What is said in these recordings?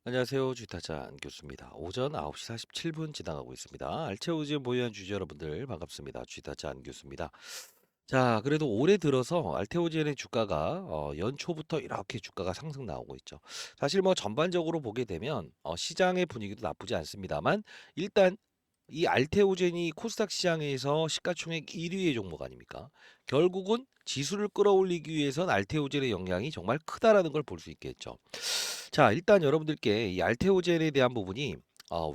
안녕하세요. 주타자 안 교수입니다. 오전 9시 47분 지나가고 있습니다. 알채우즈에 모여한 주주 여러분들 반갑습니다. 주타자 안 교수입니다. 자, 그래도 올해 들어서 알테오젠의 주가가 연초부터 이렇게 주가가 상승 나오고 있죠. 사실 뭐 전반적으로 보게 되면 시장의 분위기도 나쁘지 않습니다만 일단 이 알테오젠이 코스닥 시장에서 시가총액 1위의 종목 아닙니까? 결국은 지수를 끌어올리기 위해선 알테오젠의 영향이 정말 크다라는 걸 볼 수 있겠죠. 자, 일단 여러분들께 이 알테오젠에 대한 부분이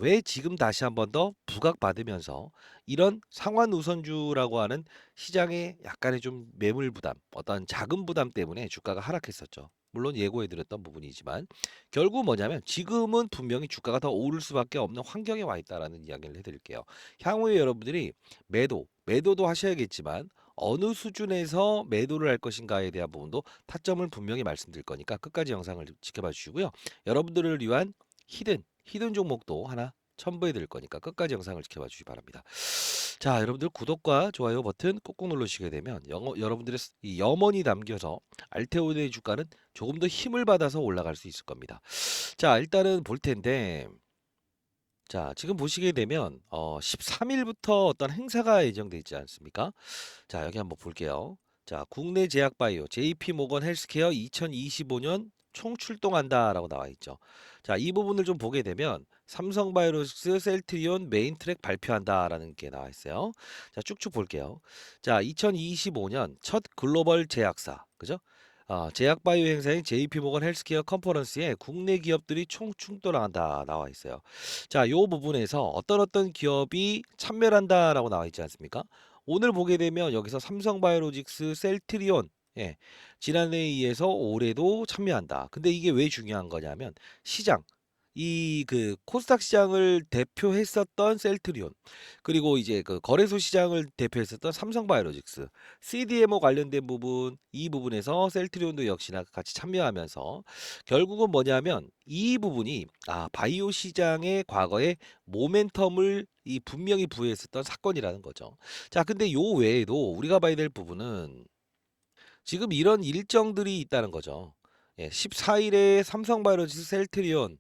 왜 지금 다시 한번 더 부각받으면서 이런 상환 우선주라고 하는 시장의 약간의 좀 매물 부담, 어떤 자금 부담 때문에 주가가 하락했었죠. 물론 예고해 드렸던 부분이지만 결국 뭐냐면 지금은 분명히 주가가 더 오를 수밖에 없는 환경에 와 있다라는 이야기를 해 드릴게요. 향후에 여러분들이 매도도 하셔야겠지만 어느 수준에서 매도를 할 것인가에 대한 부분도 타점을 분명히 말씀드릴 거니까 끝까지 영상을 지켜봐 주시고요. 여러분들을 위한 히든 종목도 하나 첨부해 드릴 거니까 끝까지 영상을 지켜봐 주시기 바랍니다. 자, 여러분들 구독과 좋아요 버튼 꾹꾹 누르시게 되면 여러분들의 이 염원이 담겨서 알테오의 주가는 조금 더 힘을 받아서 올라갈 수 있을 겁니다. 자, 일단은 볼 텐데 자, 지금 보시게 되면 13일부터 어떤 행사가 예정돼 있지 않습니까? 자, 여기 한번 볼게요. 자, 국내 제약바이오 JP모건 헬스케어 2025년 총출동한다라고 나와 있죠. 자, 이 부분을 좀 보게 되면 삼성바이오로직스 셀트리온 메인 트랙 발표한다라는 게 나와 있어요. 자, 쭉쭉 볼게요. 자, 2025년 첫 글로벌 제약사, 그죠? 제약바이오 행사인 JP모건 헬스케어 컨퍼런스에 국내 기업들이 총출동한다 나와 있어요. 자, 요 부분에서 어떤 기업이 참여한다라고 나와 있지 않습니까? 오늘 보게 되면 여기서 삼성바이오로직스, 셀트리온, 예, 지난해에 이어서 올해도 참여한다. 근데 이게 왜 중요한 거냐면 시장, 이 그 코스닥 시장을 대표했었던 셀트리온, 그리고 이제 그 거래소 시장을 대표했었던 삼성바이오로직스, CDMO 관련된 부분, 이 부분에서 셀트리온도 역시나 같이 참여하면서 결국은 뭐냐면 이 부분이 바이오 시장의 과거에 모멘텀을 이 분명히 부여했었던 사건이라는 거죠. 자, 근데 요 외에도 우리가 봐야 될 부분은 지금 이런 일정들이 있다는 거죠. 예, 14일에 삼성바이오로직스 셀트리온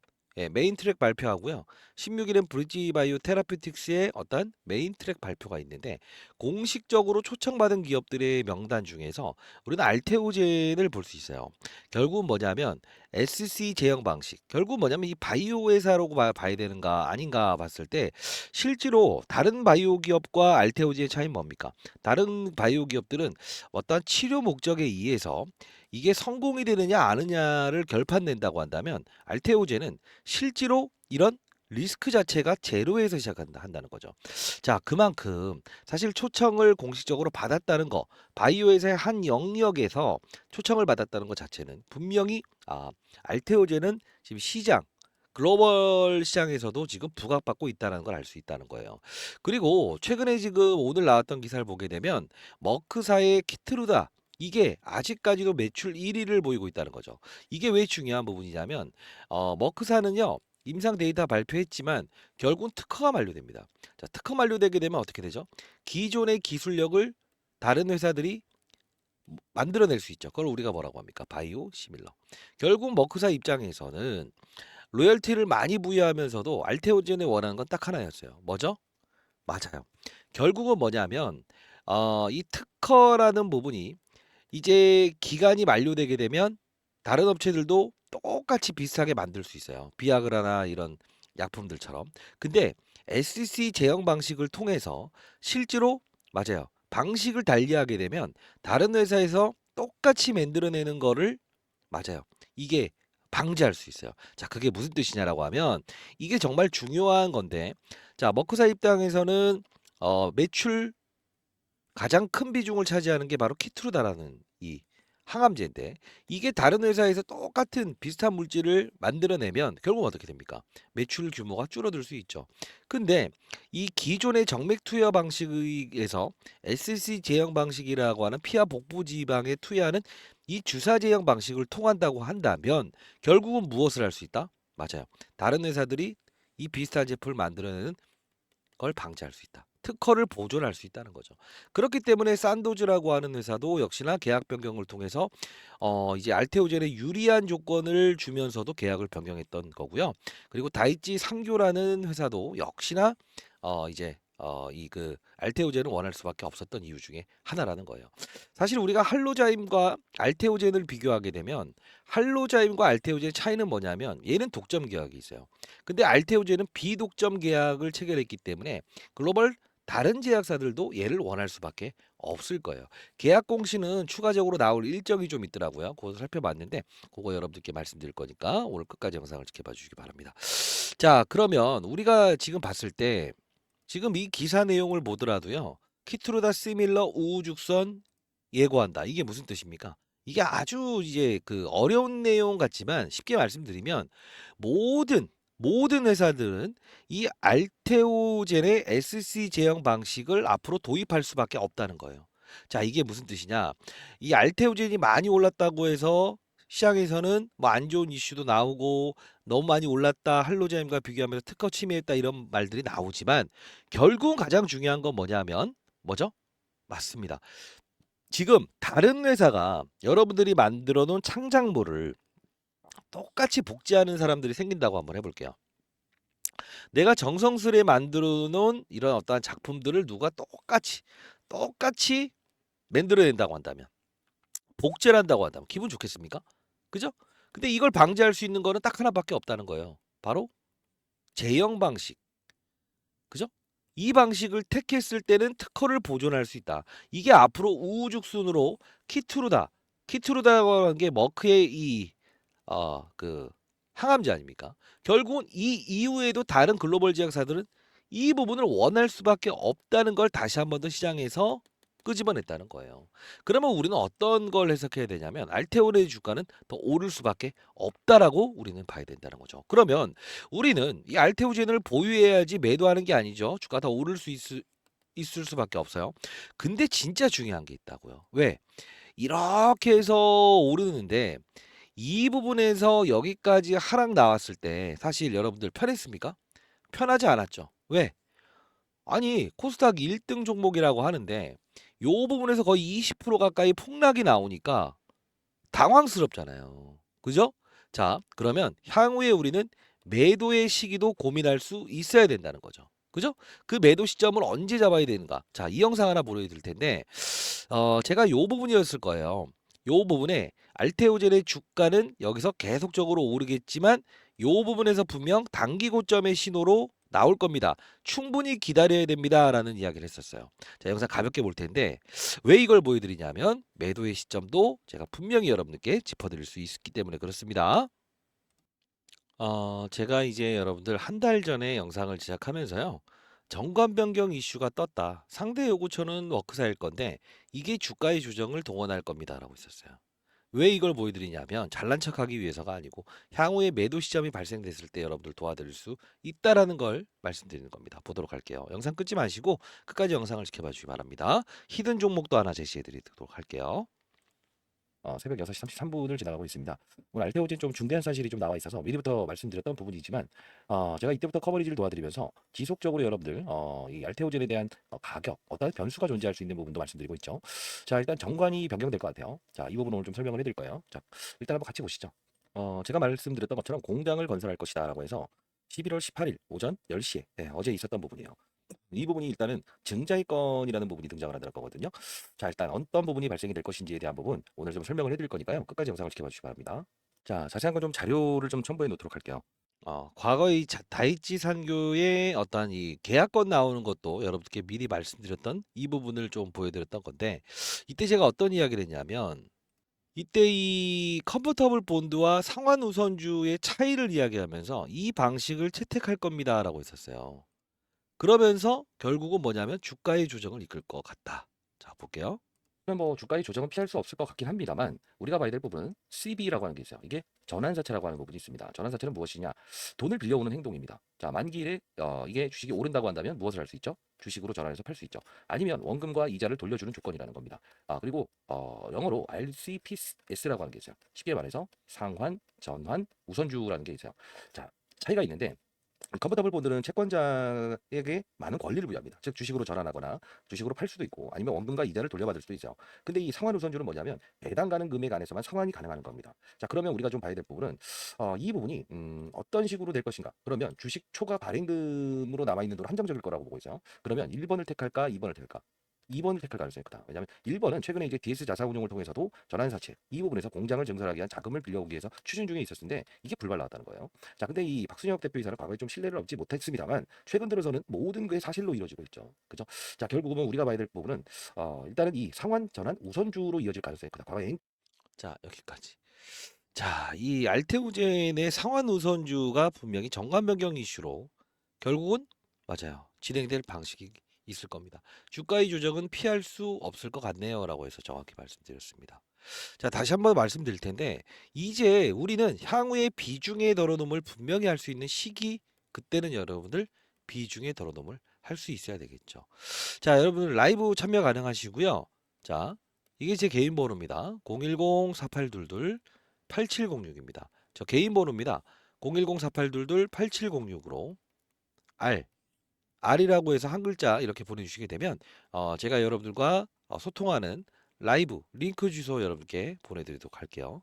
메인 트랙 발표하고요. 16일엔 브리지바이오 테라퓨틱스의 어떤 메인 트랙 발표가 있는데 공식적으로 초청받은 기업들의 명단 중에서 우리는 알테오젠을 볼 수 있어요. 결국은 뭐냐면 SC 제형 방식. 결국은 뭐냐면 이 바이오 회사라고 봐야 되는가 아닌가 봤을 때 실제로 다른 바이오 기업과 알테오젠의 차이는 뭡니까? 다른 바이오 기업들은 어떤 치료 목적에 의해서 이게 성공이 되느냐 아느냐를 결판낸다고 한다면 알테오젠은 실제로 이런 리스크 자체가 제로에서 한다는 거죠. 자, 그만큼 사실 초청을 공식적으로 받았다는 거, 바이오에서의 한 영역에서 초청을 받았다는 것 자체는 분명히 알테오젠은 지금 시장 글로벌 시장에서도 지금 부각받고 있다는 걸 알 수 있다는 거예요. 그리고 최근에 지금 오늘 나왔던 기사를 보게 되면 머크사의 키트루다 이게 아직까지도 매출 1위를 보이고 있다는 거죠. 이게 왜 중요한 부분이냐면 머크사는요. 임상 데이터 발표했지만 결국은 특허가 만료됩니다. 자, 특허 만료되게 되면 어떻게 되죠? 기존의 기술력을 다른 회사들이 만들어낼 수 있죠. 그걸 우리가 뭐라고 합니까? 바이오 시밀러. 결국 머크사 입장에서는 로열티를 많이 부여하면서도 알테오젠이 원하는 건 딱 하나였어요. 뭐죠? 맞아요. 결국은 뭐냐면 이 특허라는 부분이 이제 기간이 만료되게 되면 다른 업체들도 똑같이 비슷하게 만들 수 있어요. 비아그라나 이런 약품들처럼. 근데 SC 제형 방식을 통해서 실제로 맞아요. 방식을 달리하게 되면 다른 회사에서 똑같이 만들어내는 거를 맞아요. 이게 방지할 수 있어요. 자, 그게 무슨 뜻이냐라고 하면 이게 정말 중요한 건데 자, 머크사 입장에서는 매출 가장 큰 비중을 차지하는 게 바로 키트루다라는 이 항암제인데 이게 다른 회사에서 똑같은 비슷한 물질을 만들어내면 결국 어떻게 됩니까? 매출 규모가 줄어들 수 있죠. 근데 이 기존의 정맥 투여 방식에서 SC 제형 방식이라고 하는 피하 복부 지방에 투여하는 이 주사 제형 방식을 통한다고 한다면 결국은 무엇을 할 수 있다? 맞아요. 다른 회사들이 이 비슷한 제품을 만들어내는 걸 방지할 수 있다. 특허를 보존할 수 있다는 거죠. 그렇기 때문에 산도즈라고 하는 회사도 역시나 계약 변경을 통해서 이제 알테오젠에 유리한 조건을 주면서도 계약을 변경했던 거고요. 그리고 다이치 상교라는 회사도 역시나 이제 이 그 알테오젠을 원할 수밖에 없었던 이유 중에 하나라는 거예요. 사실 우리가 할로자임과 알테오젠을 비교하게 되면 할로자임과 알테오젠의 차이는 뭐냐면 얘는 독점 계약이 있어요. 근데 알테오젠은 비독점 계약을 체결했기 때문에 글로벌 다른 제약사들도 얘를 원할 수밖에 없을 거예요. 계약 공시는 추가적으로 나올 일정이 좀 있더라고요. 그거 살펴봤는데 그거 여러분들께 말씀드릴 거니까 오늘 끝까지 영상을 지켜봐 주시기 바랍니다. 자, 그러면 우리가 지금 봤을 때 지금 이 기사 내용을 보더라도요. 키트루다 시밀러 우후죽선 예고한다. 이게 무슨 뜻입니까? 이게 아주 이제 그 어려운 내용 같지만 쉽게 말씀드리면 모든 회사들은 이 알테오젠의 SC 제형 방식을 앞으로 도입할 수밖에 없다는 거예요. 자, 이게 무슨 뜻이냐? 이 알테오젠이 많이 올랐다고 해서 시장에서는 뭐 안 좋은 이슈도 나오고 너무 많이 올랐다, 할로자임과 비교하면서 특허 침해했다 이런 말들이 나오지만 결국 가장 중요한 건 뭐냐면 뭐죠? 맞습니다. 지금 다른 회사가 여러분들이 만들어 놓은 창작물을 똑같이 복제하는 사람들이 생긴다고 한번 해볼게요. 내가 정성스레 만들어 놓은 이런 어떠한 작품들을 누가 똑같이 만들어낸다고 한다면, 복제를 한다고 한다면 기분 좋겠습니까? 그죠? 근데 이걸 방지할 수 있는 거는 딱 하나밖에 없다는 거예요. 바로 제형 방식. 그죠? 이 방식을 택했을 때는 특허를 보존할 수 있다. 이게 앞으로 우후죽순으로 키트루다. 키트루다라고 하는 게 머크의 그 항암제 아닙니까? 결국은 이 이후에도 다른 글로벌 제약사들은 이 부분을 원할 수밖에 없다는 걸 다시 한 번 더 시장에서 끄집어냈다는 거예요. 그러면 우리는 어떤 걸 해석해야 되냐면 알테올의 주가는 더 오를 수밖에 없다라고 우리는 봐야 된다는 거죠. 그러면 우리는 이 알테오젠을 보유해야지 매도하는 게 아니죠. 주가 더 오를 수 있을 수밖에 없어요. 근데 진짜 중요한 게 있다고요. 왜? 이렇게 해서 오르는데 이 부분에서 여기까지 하락 나왔을 때 사실 여러분들 편했습니까? 편하지 않았죠. 왜? 아니 코스닥 1등 종목이라고 하는데 요 부분에서 거의 20% 가까이 폭락이 나오니까 당황스럽잖아요. 그죠? 자, 그러면 향후에 우리는 매도의 시기도 고민할 수 있어야 된다는 거죠. 그죠? 그 매도 시점을 언제 잡아야 되는가? 자, 이 영상 하나 보여드릴 텐데, 제가 요 부분이었을 거예요. 요 부분에 알테오젠의 주가는 여기서 계속적으로 오르겠지만, 요 부분에서 분명 단기 고점의 신호로 나올 겁니다. 충분히 기다려야 됩니다라는 이야기를 했었어요. 자, 영상 가볍게 볼 텐데, 왜 이걸 보여드리냐면 매도의 시점도 제가 분명히 여러분들께 짚어드릴 수 있기 때문에 그렇습니다. 제가 이제 여러분들 한 달 전에 영상을 제작하면서요. 정관 변경 이슈가 떴다. 상대 요구처는 워크사일 건데 이게 주가의 조정을 동원할 겁니다라고 있었어요. 왜 이걸 보여드리냐면 잘난 척하기 위해서가 아니고 향후에 매도 시점이 발생됐을 때 여러분들 도와드릴 수 있다라는 걸 말씀드리는 겁니다. 보도록 할게요. 영상 끊지 마시고 끝까지 영상을 지켜봐 주시기 바랍니다. 히든 종목도 하나 제시해 드리도록 할게요. 새벽 6시 33분을 지나가고 있습니다. 오늘 알테오젠 좀 중대한 사실이 좀 나와 있어서 미리부터 말씀드렸던 부분이지만 제가 이때부터 커버리지를 도와드리면서 지속적으로 여러분들 이 알테오젠에 대한 가격, 어떤 변수가 존재할 수 있는 부분도 말씀드리고 있죠. 자, 일단 정관이 변경될 것 같아요. 자, 이 부분 오늘 좀 설명을 해드릴 거예요. 자, 일단 한번 같이 보시죠. 제가 말씀드렸던 것처럼 공장을 건설할 것이다라고 해서 11월 18일 오전 10시에 어제 있었던 부분이에요. 이 부분이 일단은 증자의 건이라는 부분이 등장을 하는 거거든요. 자, 일단 어떤 부분이 발생이 될 것인지에 대한 부분 오늘 좀 설명을 해드릴 거니까요. 끝까지 영상을 지켜봐 주시기 바랍니다. 자, 자세한 건 좀 자료를 좀 첨부해 놓도록 할게요. 과거의 다이치 산교의 어떤 이 계약권 나오는 것도 여러분께 미리 말씀드렸던 이 부분을 좀 보여드렸던 건데 이때 제가 어떤 이야기를 했냐면 이때 이 컨버터블 본드와 상환 우선주의 차이를 이야기하면서 이 방식을 채택할 겁니다라고 했었어요. 그러면서 결국은 뭐냐면 주가의 조정을 이끌 것 같다. 자, 볼게요. 그러면 뭐 주가의 조정은 피할 수 없을 것 같긴 합니다만 우리가 봐야 될 부분은 CB라고 하는 게 있어요. 이게 전환사채라고 하는 부분이 있습니다. 전환사채는 무엇이냐? 돈을 빌려오는 행동입니다. 자, 만기일에 이게 주식이 오른다고 한다면 무엇을 할 수 있죠? 주식으로 전환해서 팔 수 있죠. 아니면 원금과 이자를 돌려주는 조건이라는 겁니다. 그리고 영어로 RCPS라고 하는 게 있어요. 쉽게 말해서 상환, 전환, 우선주라는 게 있어요. 자, 차이가 있는데 컨버터블 본드는 채권자에게 많은 권리를 부여합니다. 즉 주식으로 전환하거나 주식으로 팔 수도 있고 아니면 원금과 이자를 돌려받을 수도 있죠. 근데 이 상환 우선주는 뭐냐면 배당 가능 금액 안에서만 상환이 가능한 겁니다. 자, 그러면 우리가 좀 봐야 될 부분은 이 부분이 어떤 식으로 될 것인가? 그러면 주식 초과 발행금으로 남아 있는 돈은 한정적일 거라고 보고 있어요. 그러면 1번을 택할까, 2번을 택할까? 2번을 택할 가능성이 크다. 왜냐하면 1번은 최근에 이제 DS 자사운용을 통해서도 전환사채 이 부분에서 공장을 증설하기 위한 자금을 빌려오기 위해서 추진 중에 있었는데 이게 불발 나왔다는 거예요. 자, 근데 이 박순혁 대표이사는 과거에 좀 신뢰를 얻지 못했습니다만 최근 들어서는 모든 게 사실로 이루어지고 있죠. 그죠? 자, 결국은 우리가 봐야 될 부분은 일단은 이 상환 전환 우선주로 이어질 가능성이 크다. 과거에 자, 여기까지. 자, 이 알테오젠의 상환 우선주가 분명히 정관 변경 이슈로 결국은 맞아요. 진행될 방식이 있을 겁니다. 주가의 조정은 피할 수 없을 것 같네요라고 해서 정확히 말씀드렸습니다. 자, 다시 한번 말씀드릴 텐데 이제 우리는 향후에 비중의 덜어놓음을 분명히 할 수 있는 시기 그때는 여러분들 비중의 덜어놓음을 할 수 있어야 되겠죠. 자, 여러분들 라이브 참여 가능하시고요. 자, 이게 제 개인 번호입니다. 010-4822-8706입니다. 저 개인 번호입니다. 010-4822-8706으로 R이라고 해서 한 글자 이렇게 보내주시게 되면 제가 여러분들과 소통하는 라이브 링크 주소 여러분께 보내드리도록 할게요.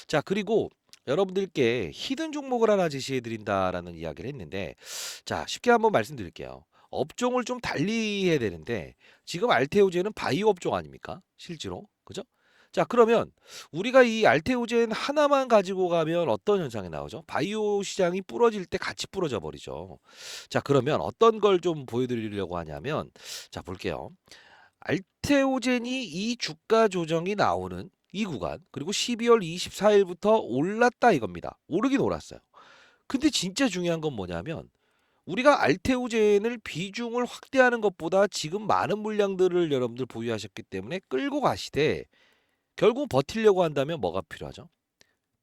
자, 그리고 여러분들께 히든 종목을 하나 제시해 드린다라는 이야기를 했는데 자, 쉽게 한번 말씀드릴게요. 업종을 좀 달리 해야 되는데 지금 알테오젠은 바이오 업종 아닙니까? 실제로. 그죠? 자, 그러면 우리가 이 알테오젠 하나만 가지고 가면 어떤 현상이 나오죠? 바이오 시장이 부러질 때 같이 부러져 버리죠. 자, 그러면 어떤 걸 좀 보여드리려고 하냐면 자, 볼게요. 알테오젠이 이 주가 조정이 나오는 이 구간 그리고 12월 24일부터 올랐다 이겁니다. 오르긴 올랐어요. 근데 진짜 중요한 건 뭐냐면 우리가 알테오젠을 비중을 확대하는 것보다 지금 많은 물량들을 여러분들 보유하셨기 때문에 끌고 가시되 결국 버티려고 한다면 뭐가 필요하죠?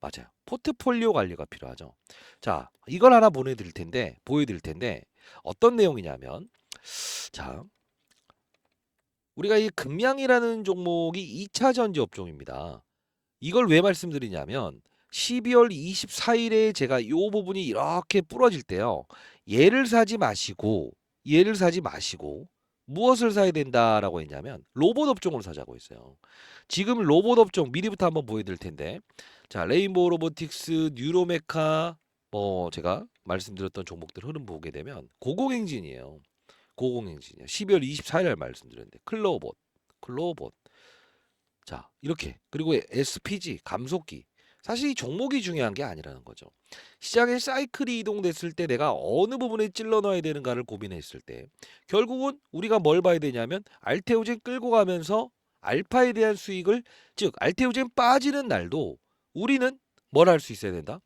맞아요. 포트폴리오 관리가 필요하죠. 자, 이걸 하나 보여드릴 텐데 어떤 내용이냐면 자, 우리가 이 금양이라는 종목이 2차 전지 업종입니다. 이걸 왜 말씀드리냐면 12월 24일에 제가 이 부분이 이렇게 부러질 때요. 얘를 사지 마시고 무엇을 사야 된다라고 했냐면 로봇 업종을 사자고 했어요. 지금 로봇 업종 미리부터 한번 보여드릴 텐데 자, 레인보우 로보틱스, 뉴로메카 뭐 제가 말씀드렸던 종목들 흐름 보게 되면 고공행진이에요. 고공행진이요. 12월 24일 날 말씀드렸는데 클로봇. 자, 이렇게. 그리고 SPG, 감속기. 사실 이 종목이 중요한 게 아니라는 거죠. 시장의 사이클이 이동됐을 때 내가 어느 부분에 찔러 넣어야 되는가를 고민했을 때 결국은 우리가 뭘 봐야 되냐면 알테오젠 끌고 가면서 알파에 대한 수익을 즉 알테오젠 빠지는 날도 우리는 뭘 할 수 있어야 된다.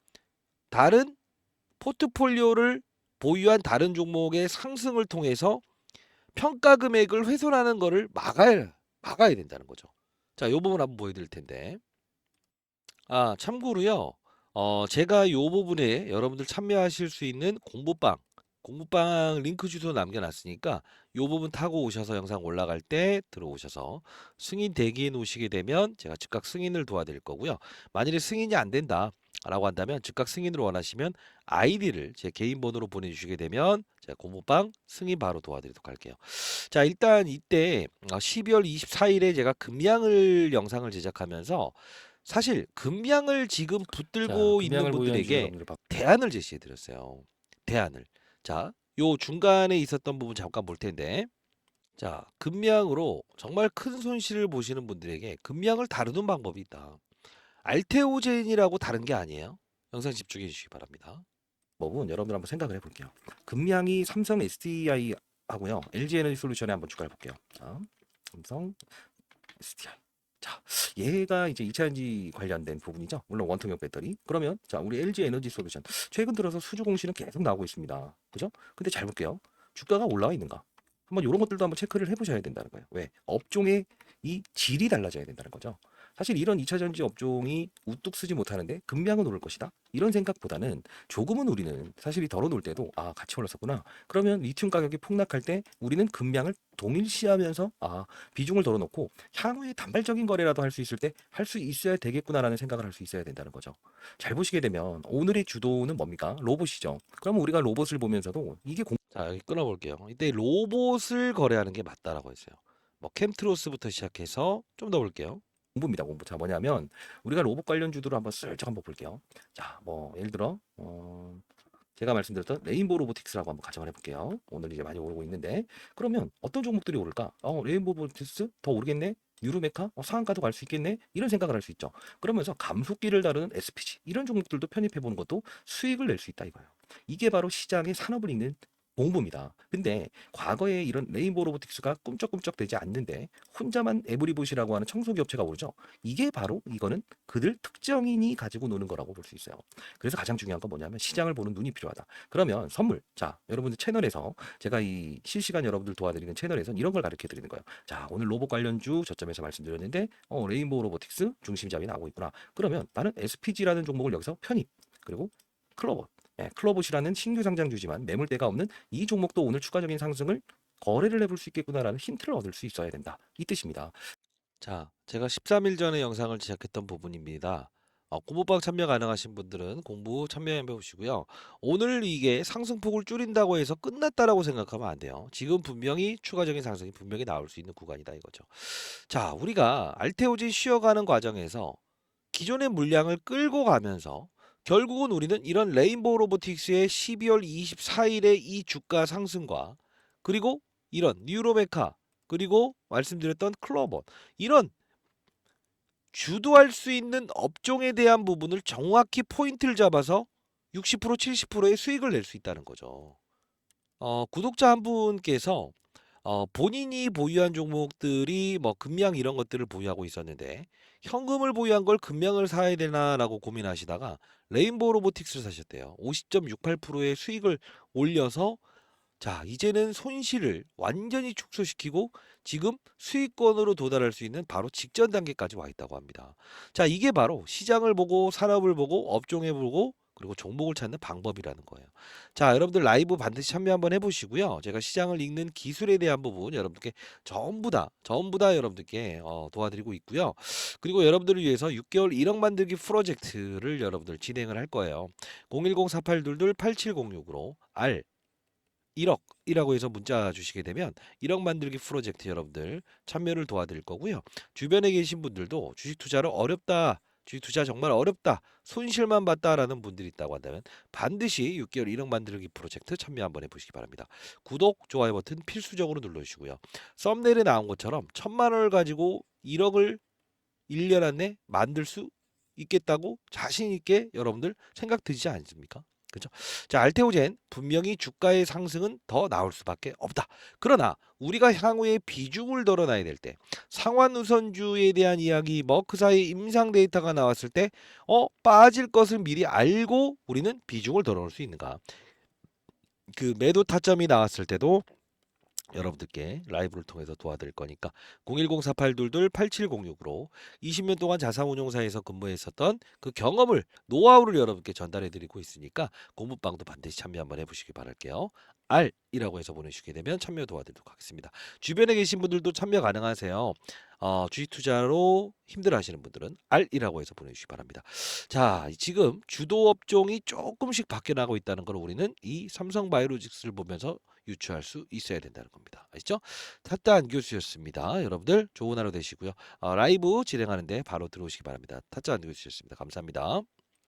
다른 포트폴리오를 보유한 다른 종목의 상승을 통해서 평가 금액을 훼손하는 거를 막아야 된다는 거죠. 자, 요 부분 한번 보여드릴 텐데. 아, 참고로요. 제가 요 부분에 여러분들 참여하실 수 있는 공부방 링크 주소 남겨놨으니까 요 부분 타고 오셔서 영상 올라갈 때 들어오셔서 승인 대기해 놓으시게 되면 제가 즉각 승인을 도와드릴 거고요. 만일에 승인이 안 된다. 라고 한다면 즉각 승인을 원하시면 아이디를 제 개인 번호로 보내주시게 되면 제가 공부방 승인 바로 도와드리도록 할게요. 자, 일단 이때 12월 24일에 제가 금양을 영상을 제작하면서 사실 금양을 지금 자, 붙들고 있는 금양을 보유한 주주 분들에게 여러분들 대안을 제시해 드렸어요. 대안을. 자, 요 중간에 있었던 부분 잠깐 볼 텐데. 자, 금양으로 정말 큰 손실을 보시는 분들에게 금양을 다루는 방법이 있다. 알테오젠이라고 다른 게 아니에요. 영상 집중해 주시기 바랍니다. 법은 여러분들 한번 생각을 해볼게요. 금양이 삼성 SDI 하고요. LG 에너지 솔루션에 한번 추가해 볼게요. 자, 삼성 SDI. 자, 얘가 이제 2차 전지 관련된 부분이죠. 물론 원통형 배터리. 그러면 자, 우리 LG 에너지 솔루션 최근 들어서 수주 공시는 계속 나오고 있습니다. 그죠? 근데 잘 볼게요. 주가가 올라와 있는가? 한번 이런 것들도 한번 체크를 해보셔야 된다는 거예요. 왜? 업종의 이 질이 달라져야 된다는 거죠. 사실 이런 2차 전지 업종이 우뚝 서지 못하는데 급락은 오를 것이다. 이런 생각보다는 조금은 우리는 사실 이 덜어놓을 때도 같이 올랐었구나. 그러면 리튬 가격이 폭락할 때 우리는 급락을 동일시하면서 비중을 덜어놓고 향후에 단발적인 거래라도 할 수 있을 때 할 수 있어야 되겠구나라는 생각을 할 수 있어야 된다는 거죠. 잘 보시게 되면 오늘의 주도는 뭡니까? 로봇이죠. 그러면 우리가 로봇을 보면서도 이게 자, 여기 끊어볼게요. 이때 로봇을 거래하는 게 맞다라고 했어요. 뭐 캠트로스부터 시작해서 좀 더 볼게요. 공부입니다, 공부. 자, 뭐냐면 우리가 로봇 관련 주도를 한번 슬쩍 한번 볼게요. 자, 뭐 예를 들어 제가 말씀드렸던 레인보우 로보틱스라고 한번 가정을 해볼게요. 오늘 이제 많이 오르고 있는데 그러면 어떤 종목들이 오를까? 레인보우 로보틱스 더 오르겠네? 뉴로메카 상한가도 갈 수 있겠네? 이런 생각을 할 수 있죠. 그러면서 감속기를 다루는 SPG 이런 종목들도 편입해 보는 것도 수익을 낼 수 있다 이거예요. 이게 바로 시장의 산업을 읽는 공부입니다. 근데 과거에 이런 레인보우 로보틱스가 꿈쩍꿈쩍 되지 않는데 혼자만 에브리봇이라고 하는 청소기 업체가 오르죠. 이게 바로 이거는 그들 특정인이 가지고 노는 거라고 볼 수 있어요. 그래서 가장 중요한 건 뭐냐면 시장을 보는 눈이 필요하다. 그러면 선물. 자, 여러분들 채널에서 제가 이 실시간 여러분들 도와드리는 채널에서 이런 걸 가르쳐 드리는 거예요. 자, 오늘 로봇 관련주 저점에서 말씀드렸는데 레인보우 로보틱스 중심 잡이 나오고 있구나. 그러면 나는 SPG라는 종목을 여기서 편입. 그리고 클로버. 클로봇이라는 신규 상장주지만 매물대가 없는 이 종목도 오늘 추가적인 상승을 거래를 해볼 수 있겠구나라는 힌트를 얻을 수 있어야 된다. 이 뜻입니다. 자, 제가 13일 전에 영상을 제작했던 부분입니다. 공부방 참여 가능하신 분들은 공부 참여해 보시고요. 오늘 이게 상승폭을 줄인다고 해서 끝났다라고 생각하면 안 돼요. 지금 분명히 추가적인 상승이 분명히 나올 수 있는 구간이다 이거죠. 자, 우리가 알테오진 쉬어가는 과정에서 기존의 물량을 끌고 가면서 결국은 우리는 이런 레인보우 로보틱스의 12월 24일의 이 주가 상승과 그리고 이런 뉴로메카 그리고 말씀드렸던 클로버 이런 주도할 수 있는 업종에 대한 부분을 정확히 포인트를 잡아서 60% 70%의 수익을 낼 수 있다는 거죠. 구독자 한 분께서 본인이 보유한 종목들이 뭐 금양 이런 것들을 보유하고 있었는데 현금을 보유한 걸 금양을 사야 되나라고 고민하시다가 레인보우 로보틱스를 사셨대요. 50.68%의 수익을 올려서 자, 이제는 손실을 완전히 축소시키고 지금 수익권으로 도달할 수 있는 바로 직전 단계까지 와 있다고 합니다. 자, 이게 바로 시장을 보고 산업을 보고 업종을 보고 그리고 종목을 찾는 방법이라는 거예요. 자, 여러분들 라이브 반드시 참여 한번 해보시고요. 제가 시장을 읽는 기술에 대한 부분 여러분들께 전부 다 여러분들께 도와드리고 있고요. 그리고 여러분들을 위해서 6개월 1억 만들기 프로젝트를 여러분들 진행을 할 거예요. 010-4822-8706으로 R 1억이라고 해서 문자 주시게 되면 1억 만들기 프로젝트 여러분들 참여를 도와드릴 거고요. 주변에 계신 분들도 주식 투자를 어렵다. 주식 투자 정말 어렵다. 손실만 봤다라는 분들이 있다고 한다면 반드시 6개월 1억 만들기 프로젝트 참여 한번 해보시기 바랍니다. 구독, 좋아요 버튼 필수적으로 눌러주시고요. 썸네일에 나온 것처럼 1,000만 원을 가지고 1억을 1년 안에 만들 수 있겠다고 자신 있게 여러분들 생각 드시지 않습니까? 그죠? 자, 알테오젠 분명히 주가의 상승은 더 나올 수밖에 없다. 그러나 우리가 향후에 비중을 덜어놔야 될 때 상환 우선주에 대한 이야기 뭐 그 사이 임상 데이터가 나왔을 때 빠질 것을 미리 알고 우리는 비중을 덜어놓을 수 있는가? 그 매도 타점이 나왔을 때도 여러분들께 라이브를 통해서 도와드릴 거니까 010-4822-8706으로 20년 동안 자산운용사에서 근무했었던 그 경험을 노하우를 여러분께 전달해 드리고 있으니까 공부방도 반드시 참여 한번 해보시기 바랄게요. R이라고 해서 보내주시게 되면 참여 도와드리도록 하겠습니다. 주변에 계신 분들도 참여 가능하세요. 주식 투자로 힘들어 하시는 분들은 R이라고 해서 보내주시기 바랍니다. 자, 지금 주도 업종이 조금씩 바뀌어나가고 있다는 걸 우리는 이 삼성바이오로직스를 보면서 유추할 수 있어야 된다는 겁니다. 아시죠? 타짜 안교수였습니다. 여러분들 좋은 하루 되시고요. 라이브 진행하는데 바로 들어오시기 바랍니다. 타짜 안교수였습니다. 감사합니다.